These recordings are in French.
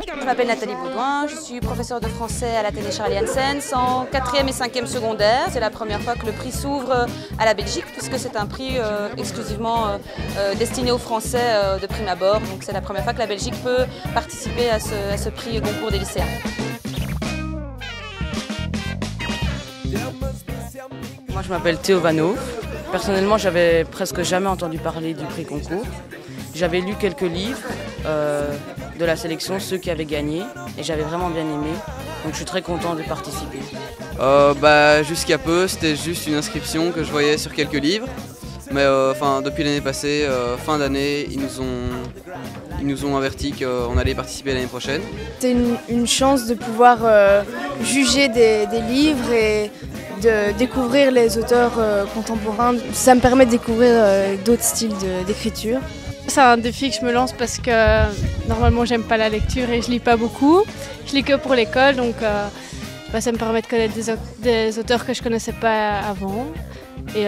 Je m'appelle Nathalie Baudouin, je suis professeure de français à l'Athénée Charlie Hansens en 4e et 5e secondaire. C'est la première fois que le prix s'ouvre à la Belgique puisque c'est un prix exclusivement destiné aux Français de prime abord. Donc c'est la première fois que la Belgique peut participer à ce prix Goncourt des lycéens. Moi je m'appelle Théo Vanov. Personnellement j'avais presque jamais entendu parler du prix Goncourt. J'avais lu quelques livres de la sélection, ceux qui avaient gagné, et j'avais vraiment bien aimé. Donc je suis très content de participer. Jusqu'à peu, c'était juste une inscription que je voyais sur quelques livres. Mais depuis l'année passée, fin d'année, ils nous ont avertis qu'on allait participer l'année prochaine. C'est une chance de pouvoir juger des livres et de découvrir les auteurs contemporains. Ça me permet de découvrir d'autres styles d'écriture. C'est un défi que je me lance parce que normalement j'aime pas la lecture et je lis pas beaucoup. Je lis que pour l'école, donc ça me permet de connaître des auteurs que je connaissais pas avant et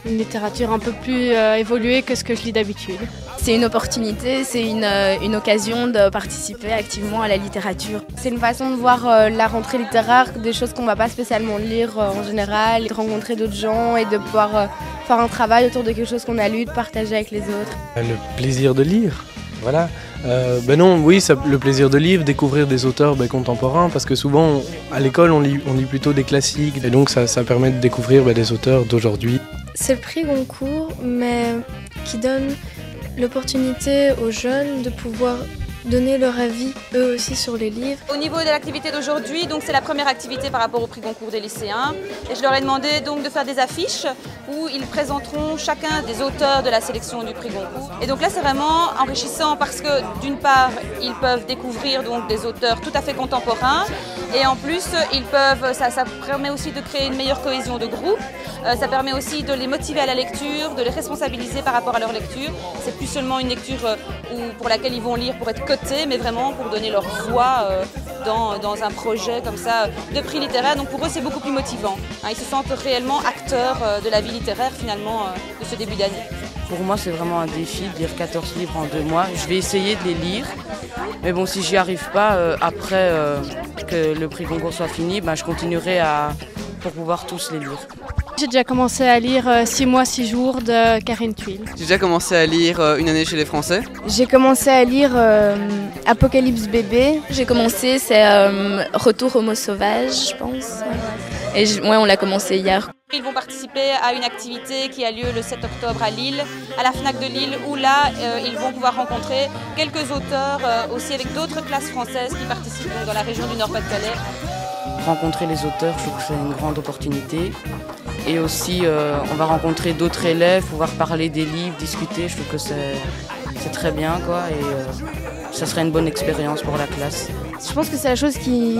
une littérature un peu plus évoluée que ce que je lis d'habitude. C'est une opportunité, c'est une occasion de participer activement à la littérature. C'est une façon de voir la rentrée littéraire, des choses qu'on ne va pas spécialement lire en général, de rencontrer d'autres gens et de pouvoir faire un travail autour de quelque chose qu'on a lu, de partager avec les autres. Le plaisir de lire, voilà. Le plaisir de lire, découvrir des auteurs contemporains, parce que souvent à l'école on lit plutôt des classiques, et donc ça permet de découvrir des auteurs d'aujourd'hui. C'est le prix Goncourt, mais qui donne l'opportunité aux jeunes de pouvoir donner leur avis eux aussi sur les livres. Au niveau de l'activité d'aujourd'hui, donc c'est la première activité par rapport au prix Goncourt des lycéens. Et je leur ai demandé donc de faire des affiches où ils présenteront chacun des auteurs de la sélection du prix Goncourt. Et donc là c'est vraiment enrichissant parce que d'une part ils peuvent découvrir donc des auteurs tout à fait contemporains et en plus ça permet aussi de créer une meilleure cohésion de groupe. Ça permet aussi de les motiver à la lecture, de les responsabiliser par rapport à leur lecture. C'est plus seulement une lecture pour laquelle ils vont lire pour être cotés, mais vraiment pour donner leur voix dans un projet comme ça de prix littéraire. Donc pour eux c'est beaucoup plus motivant. Ils se sentent réellement acteurs de la vie littéraire finalement de ce début d'année. Pour moi c'est vraiment un défi de lire 14 livres en 2 mois. Je vais essayer de les lire, mais bon si j'y arrive pas après que le prix Goncourt soit fini, je continuerai pour pouvoir tous les lire. J'ai déjà commencé à lire 6 mois, 6 jours de Karine Thuil. J'ai déjà commencé à lire Une année chez les Français. J'ai commencé à lire Apocalypse bébé. J'ai commencé, c'est Retour Homo sauvage, je pense. Et on l'a commencé hier. Ils vont participer à une activité qui a lieu le 7 octobre à Lille, à la FNAC de Lille, où là, ils vont pouvoir rencontrer quelques auteurs, aussi avec d'autres classes françaises qui participent dans la région du Nord-Pas-de-Calais. Rencontrer les auteurs, je trouve que c'est une grande opportunité. Et aussi, on va rencontrer d'autres élèves, pouvoir parler des livres, discuter. Je trouve que c'est très bien, quoi. Et ça serait une bonne expérience pour la classe. Je pense que c'est la chose qui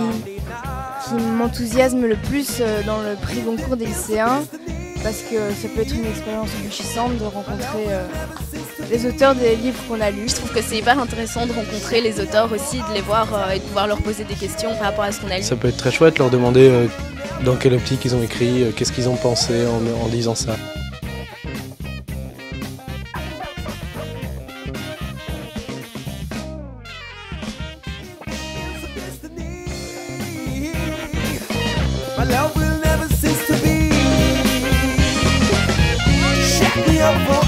m'enthousiasme le plus dans le prix Goncourt des lycéens, parce que ça peut être une expérience enrichissante de rencontrer les auteurs des livres qu'on a lus. Je trouve que c'est hyper intéressant de rencontrer les auteurs aussi, de les voir et de pouvoir leur poser des questions par rapport à ce qu'on a lu. Ça peut être très chouette, leur demander dans quelle optique ils ont écrit, qu'est-ce qu'ils ont pensé en lisant ça. My love will never cease to be. Shut me up for